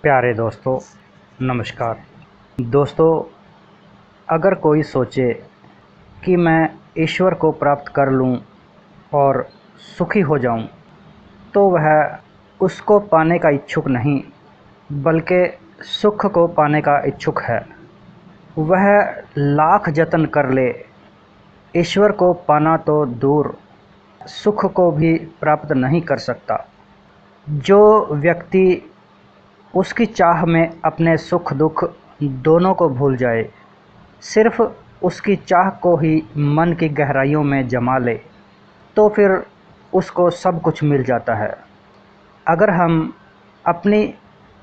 प्यारे दोस्तों, नमस्कार। दोस्तों, अगर कोई सोचे कि मैं ईश्वर को प्राप्त कर लूं और सुखी हो जाऊं, तो वह उसको पाने का इच्छुक नहीं, बल्कि सुख को पाने का इच्छुक है। वह लाख जतन कर ले, ईश्वर को पाना तो दूर, सुख को भी प्राप्त नहीं कर सकता। जो व्यक्ति उसकी चाह में अपने सुख दुख दोनों को भूल जाए, सिर्फ उसकी चाह को ही मन की गहराइयों में जमा ले, तो फिर उसको सब कुछ मिल जाता है। अगर हम अपनी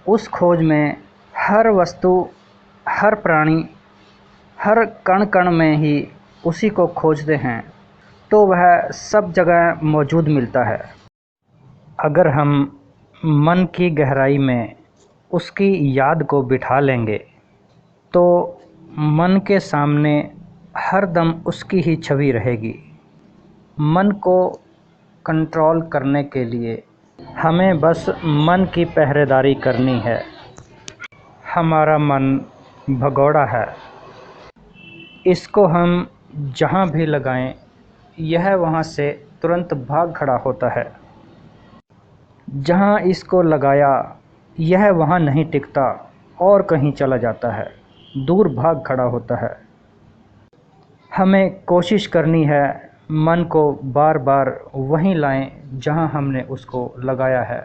उस खोज में हर वस्तु, हर प्राणी, हर कण कण में ही उसी को खोजते हैं, तो वह सब जगह मौजूद मिलता है। अगर हम मन की गहराई में उसकी याद को बिठा लेंगे, तो मन के सामने हर दम उसकी ही छवि रहेगी। मन को कंट्रोल करने के लिए हमें बस मन की पहरेदारी करनी है। हमारा मन भगोड़ा है, इसको हम जहाँ भी लगाएं, यह वहाँ से तुरंत भाग खड़ा होता है। जहाँ इसको लगाया, यह वहाँ नहीं टिकता और कहीं चला जाता है, दूर भाग खड़ा होता है। हमें कोशिश करनी है मन को बार बार वहीं लाएं जहाँ हमने उसको लगाया है।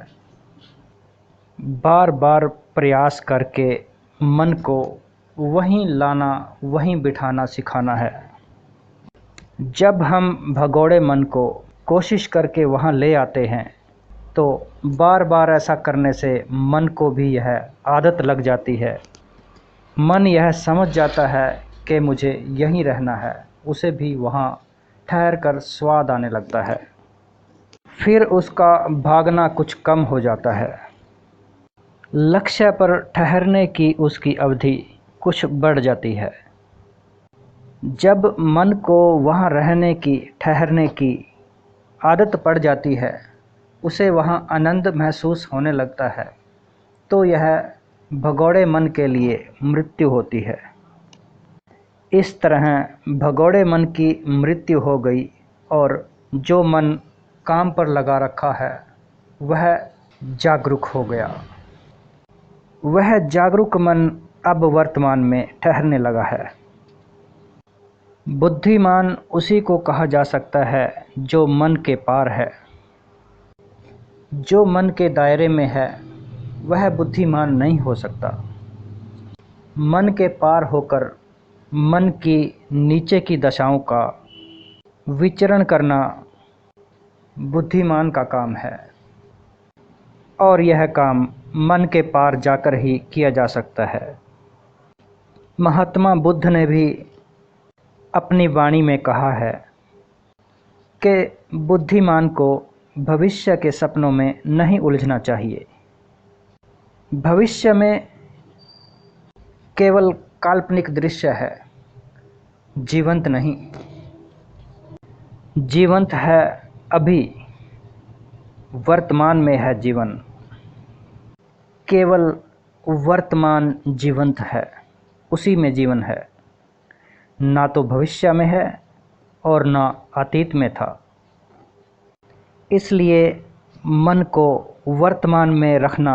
बार बार प्रयास करके मन को वहीं लाना, वहीं बिठाना सिखाना है। जब हम भगोड़े मन को कोशिश करके वहाँ ले आते हैं, तो बार बार ऐसा करने से मन को भी यह आदत लग जाती है। मन यह समझ जाता है कि मुझे यहीं रहना है, उसे भी वहाँ ठहर कर स्वाद आने लगता है। फिर उसका भागना कुछ कम हो जाता है। लक्ष्य पर ठहरने की उसकी अवधि कुछ बढ़ जाती है। जब मन को वहाँ रहने की, ठहरने की आदत पड़ जाती है, उसे वहाँ आनंद महसूस होने लगता है, तो यह भगोड़े मन के लिए मृत्यु होती है। इस तरह भगोड़े मन की मृत्यु हो गई और जो मन काम पर लगा रखा है, वह जागरूक हो गया। वह जागरूक मन अब वर्तमान में ठहरने लगा है। बुद्धिमान उसी को कहा जा सकता है जो मन के पार है। जो मन के दायरे में है, वह बुद्धिमान नहीं हो सकता। मन के पार होकर मन की नीचे की दशाओं का विचरण करना बुद्धिमान का काम है, और यह काम मन के पार जाकर ही किया जा सकता है। महात्मा बुद्ध ने भी अपनी वाणी में कहा है कि बुद्धिमान को भविष्य के सपनों में नहीं उलझना चाहिए। भविष्य में केवल काल्पनिक दृश्य है, जीवंत नहीं। जीवंत है अभी, वर्तमान में है जीवन। केवल वर्तमान जीवंत है, उसी में जीवन है। ना तो भविष्य में है और ना अतीत में था। इसलिए मन को वर्तमान में रखना,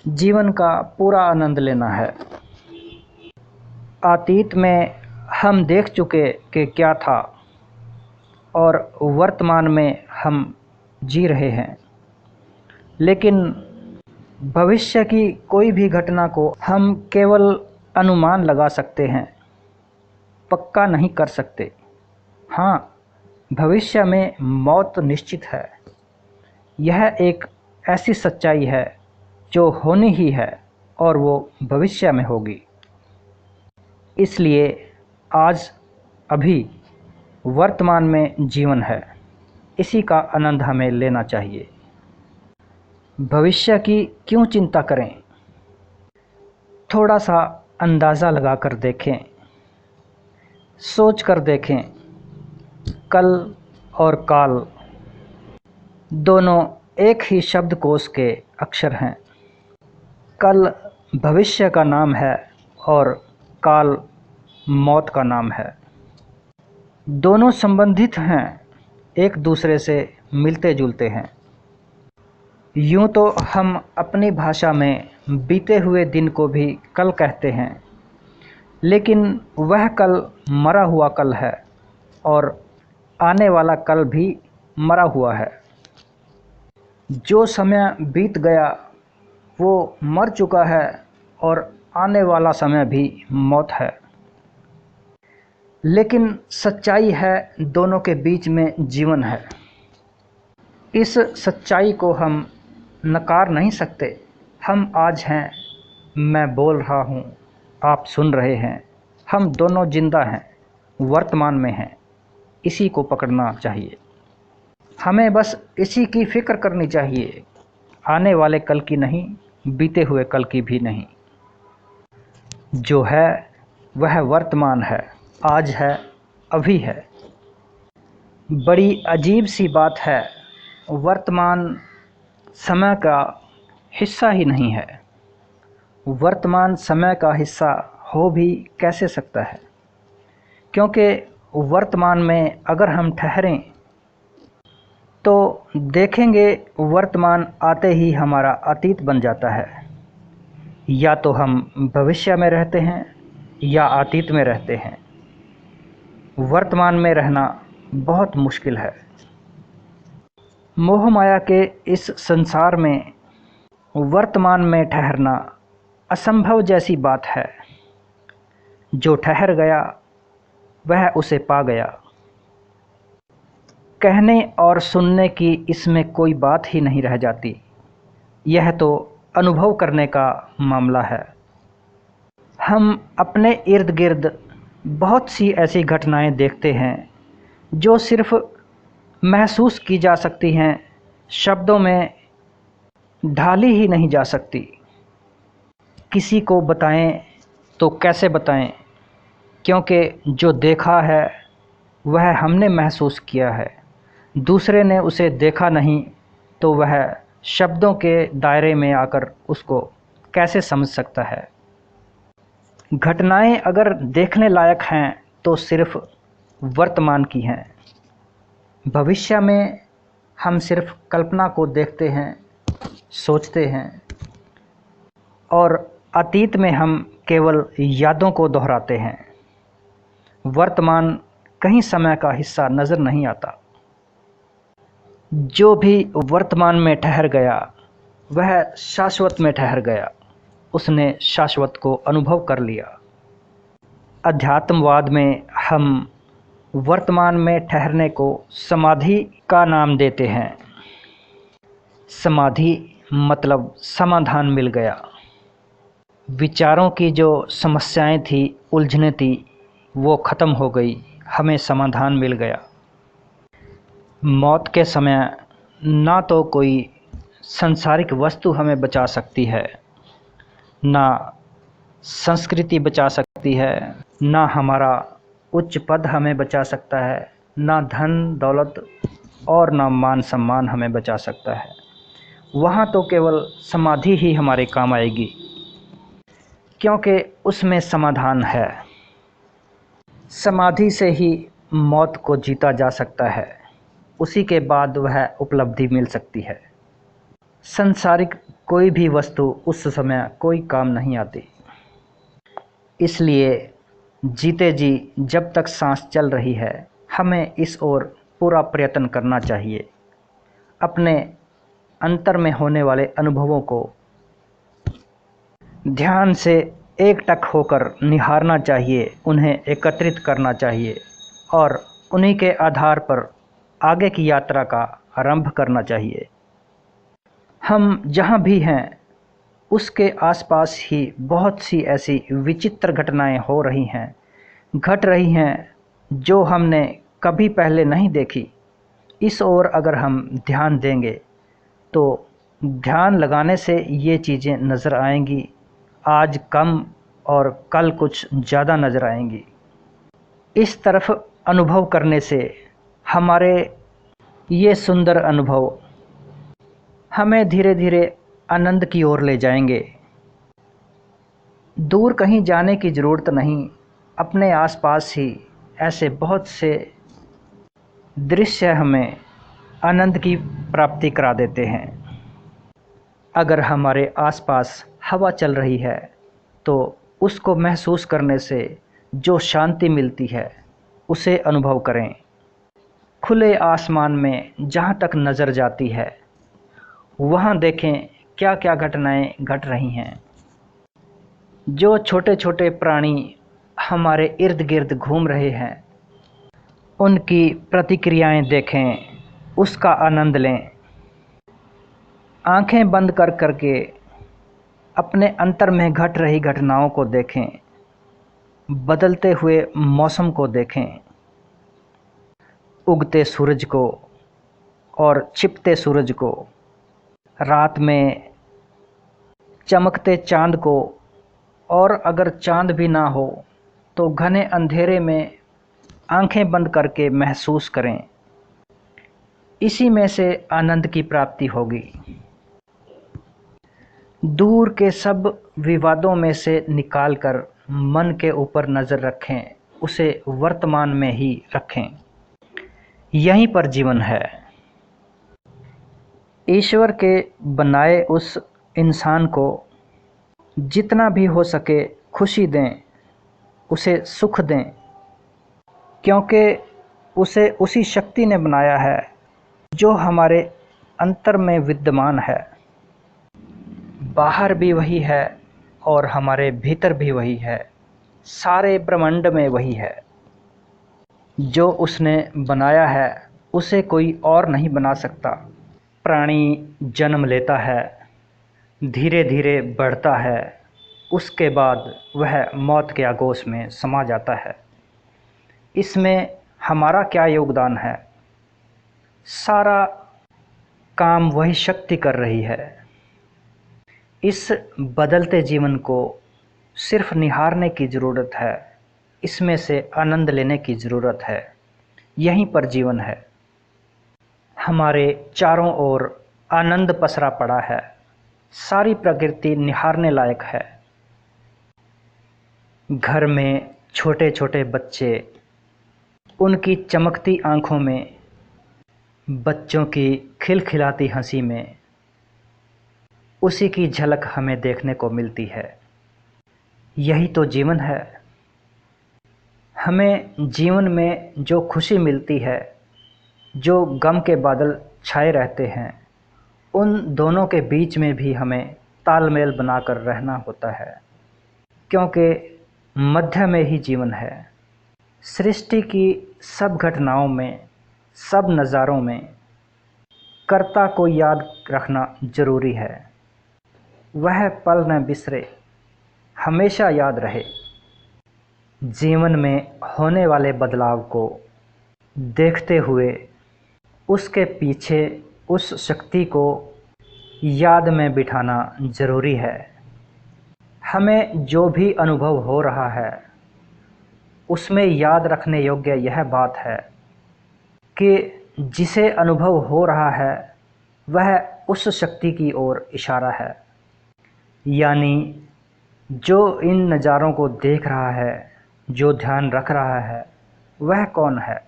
जीवन का पूरा आनंद लेना है। अतीत में हम देख चुके कि क्या था, और वर्तमान में हम जी रहे हैं। लेकिन भविष्य की कोई भी घटना को हम केवल अनुमान लगा सकते हैं, पक्का नहीं कर सकते। हाँ, भविष्य में मौत निश्चित है। यह एक ऐसी सच्चाई है जो होनी ही है, और वो भविष्य में होगी। इसलिए आज, अभी, वर्तमान में जीवन है, इसी का आनंद हमें लेना चाहिए। भविष्य की क्यों चिंता करें? थोड़ा सा अंदाज़ा लगा कर देखें, सोच कर देखें। कल और काल दोनों एक ही शब्दकोश के अक्षर हैं। कल भविष्य का नाम है और काल मौत का नाम है। दोनों संबंधित हैं, एक दूसरे से मिलते जुलते हैं। यूँ तो हम अपनी भाषा में बीते हुए दिन को भी कल कहते हैं, लेकिन वह कल मरा हुआ कल है और आने वाला कल भी मरा हुआ है। जो समय बीत गया वो मर चुका है और आने वाला समय भी मौत है। लेकिन सच्चाई है, दोनों के बीच में जीवन है। इस सच्चाई को हम नकार नहीं सकते। हम आज हैं, मैं बोल रहा हूँ, आप सुन रहे हैं। हम दोनों जिंदा हैं, वर्तमान में हैं। इसी को पकड़ना चाहिए। हमें बस इसी की फिक्र करनी चाहिए, आने वाले कल की नहीं, बीते हुए कल की भी नहीं। जो है वह वर्तमान है, आज है, अभी है। बड़ी अजीब सी बात है, वर्तमान समय का हिस्सा ही नहीं है। वर्तमान समय का हिस्सा हो भी कैसे सकता है, क्योंकि वर्तमान में अगर हम ठहरें तो देखेंगे वर्तमान आते ही हमारा अतीत बन जाता है। या तो हम भविष्य में रहते हैं या अतीत में रहते हैं। वर्तमान में रहना बहुत मुश्किल है। मोह माया के इस संसार में वर्तमान में ठहरना असंभव जैसी बात है। जो ठहर गया वह उसे पा गया। कहने और सुनने की इसमें कोई बात ही नहीं रह जाती। यह तो अनुभव करने का मामला है। हम अपने इर्द गिर्द बहुत सी ऐसी घटनाएं देखते हैं जो सिर्फ महसूस की जा सकती हैं, शब्दों में ढाली ही नहीं जा सकती। किसी को बताएं तो कैसे बताएं, क्योंकि जो देखा है वह हमने महसूस किया है। दूसरे ने उसे देखा नहीं तो वह शब्दों के दायरे में आकर उसको कैसे समझ सकता है। घटनाएं अगर देखने लायक हैं तो सिर्फ वर्तमान की हैं। भविष्य में हम सिर्फ कल्पना को देखते हैं, सोचते हैं, और अतीत में हम केवल यादों को दोहराते हैं। वर्तमान कहीं समय का हिस्सा नज़र नहीं आता। जो भी वर्तमान में ठहर गया वह शाश्वत में ठहर गया। उसने शाश्वत को अनुभव कर लिया। अध्यात्मवाद में हम वर्तमान में ठहरने को समाधि का नाम देते हैं। समाधि मतलब समाधान मिल गया। विचारों की जो समस्याएं थी, उलझनें थी, वो ख़त्म हो गई। हमें समाधान मिल गया। मौत के समय ना तो कोई सांसारिक वस्तु हमें बचा सकती है, ना संस्कृति बचा सकती है, ना हमारा उच्च पद हमें बचा सकता है, ना धन दौलत और ना मान सम्मान हमें बचा सकता है। वहाँ तो केवल समाधि ही हमारे काम आएगी, क्योंकि उसमें समाधान है। समाधि से ही मौत को जीता जा सकता है। उसी के बाद वह उपलब्धि मिल सकती है। संसारिक कोई भी वस्तु उस समय कोई काम नहीं आती। इसलिए जीते जी जब तक सांस चल रही है, हमें इस ओर पूरा प्रयत्न करना चाहिए। अपने अंतर में होने वाले अनुभवों को ध्यान से एकटक होकर निहारना चाहिए, उन्हें एकत्रित करना चाहिए और उन्हीं के आधार पर आगे की यात्रा का आरंभ करना चाहिए। हम जहाँ भी हैं उसके आसपास ही बहुत सी ऐसी विचित्र घटनाएं हो रही हैं, घट रही हैं, जो हमने कभी पहले नहीं देखी। इस ओर अगर हम ध्यान देंगे तो ध्यान लगाने से ये चीज़ें नज़र आएंगी। आज कम और कल कुछ ज़्यादा नज़र आएंगी। इस तरफ अनुभव करने से हमारे ये सुंदर अनुभव हमें धीरे धीरे आनंद की ओर ले जाएंगे। दूर कहीं जाने की ज़रूरत नहीं, अपने आसपास ही ऐसे बहुत से दृश्य हमें आनंद की प्राप्ति करा देते हैं। अगर हमारे आसपास हवा चल रही है तो उसको महसूस करने से जो शांति मिलती है उसे अनुभव करें। खुले आसमान में जहाँ तक नज़र जाती है वहाँ देखें क्या क्या घटनाएं घट रही हैं। जो छोटे छोटे प्राणी हमारे इर्द गिर्द घूम रहे हैं उनकी प्रतिक्रियाएं देखें, उसका आनंद लें। आंखें बंद कर करके अपने अंतर में घट रही घटनाओं को देखें, बदलते हुए मौसम को देखें, उगते सूरज को और छिपते सूरज को, रात में चमकते चांद को, और अगर चांद भी ना हो तो घने अंधेरे में आंखें बंद करके महसूस करें। इसी में से आनंद की प्राप्ति होगी। दूर के सब विवादों में से निकालकर मन के ऊपर नज़र रखें, उसे वर्तमान में ही रखें। यहीं पर जीवन है। ईश्वर के बनाए उस इंसान को जितना भी हो सके खुशी दें, उसे सुख दें, क्योंकि उसे उसी शक्ति ने बनाया है जो हमारे अंतर में विद्यमान है। बाहर भी वही है और हमारे भीतर भी वही है, सारे ब्रह्मांड में वही है। जो उसने बनाया है उसे कोई और नहीं बना सकता। प्राणी जन्म लेता है, धीरे धीरे बढ़ता है, उसके बाद वह मौत के आगोश में समा जाता है। इसमें हमारा क्या योगदान है? सारा काम वही शक्ति कर रही है। इस बदलते जीवन को सिर्फ निहारने की ज़रूरत है, इसमें से आनंद लेने की ज़रूरत है। यहीं पर जीवन है। हमारे चारों ओर आनंद पसरा पड़ा है, सारी प्रकृति निहारने लायक है। घर में छोटे छोटे बच्चे, उनकी चमकती आंखों में, बच्चों की खिलखिलाती हंसी में उसी की झलक हमें देखने को मिलती है। यही तो जीवन है। हमें जीवन में जो खुशी मिलती है, जो गम के बादल छाए रहते हैं, उन दोनों के बीच में भी हमें तालमेल बनाकर रहना होता है, क्योंकि मध्य में ही जीवन है। सृष्टि की सब घटनाओं में, सब नज़ारों में कर्ता को याद रखना जरूरी है। वह पल न बिसरे, हमेशा याद रहे। जीवन में होने वाले बदलाव को देखते हुए उसके पीछे उस शक्ति को याद में बिठाना ज़रूरी है। हमें जो भी अनुभव हो रहा है उसमें याद रखने योग्य यह बात है कि जिसे अनुभव हो रहा है वह उस शक्ति की ओर इशारा है। यानी जो इन नज़ारों को देख रहा है, जो ध्यान रख रहा है, वह कौन है?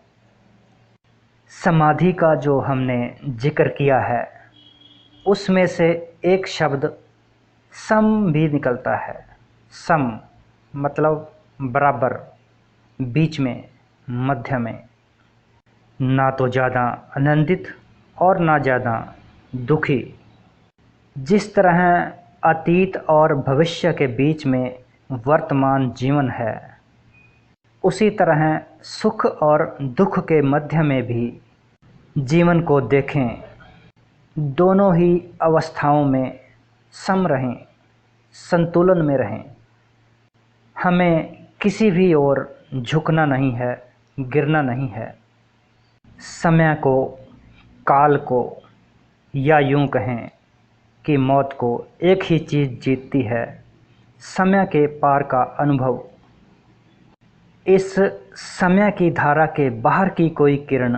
समाधि का जो हमने जिक्र किया है उसमें से एक शब्द सम भी निकलता है। सम मतलब बराबर, बीच में, मध्य में, ना तो ज़्यादा आनंदित और ना ज़्यादा दुखी। जिस तरह अतीत और भविष्य के बीच में वर्तमान जीवन है, उसी तरह सुख और दुख के मध्य में भी जीवन को देखें। दोनों ही अवस्थाओं में सम रहें, संतुलन में रहें। हमें किसी भी ओर झुकना नहीं है, गिरना नहीं है। समय को, काल को, या यूं कहें कि मौत को एक ही चीज़ जीतती है, समय के पार का अनुभव। इस समय की धारा के बाहर की कोई किरण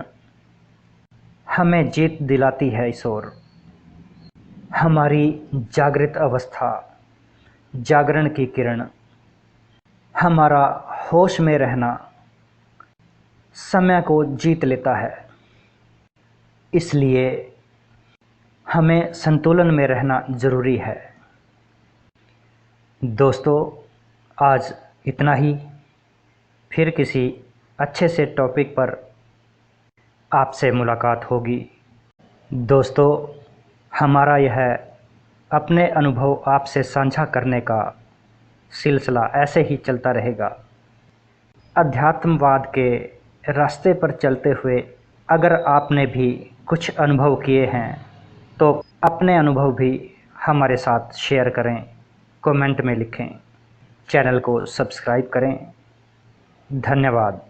हमें जीत दिलाती है इस ओर। हमारी जागृत अवस्था, जागरण की किरण हमारा होश में रहना समय को जीत लेता है, इसलिए हमें संतुलन में रहना ज़रूरी है। दोस्तों, आज इतना ही। फिर किसी अच्छे से टॉपिक पर आपसे मुलाकात होगी। दोस्तों, हमारा यह अपने अनुभव आपसे साझा करने का सिलसिला ऐसे ही चलता रहेगा। अध्यात्मवाद के रास्ते पर चलते हुए अगर आपने भी कुछ अनुभव किए हैं तो अपने अनुभव भी हमारे साथ शेयर करें, कमेंट में लिखें, चैनल को सब्सक्राइब करें। धन्यवाद।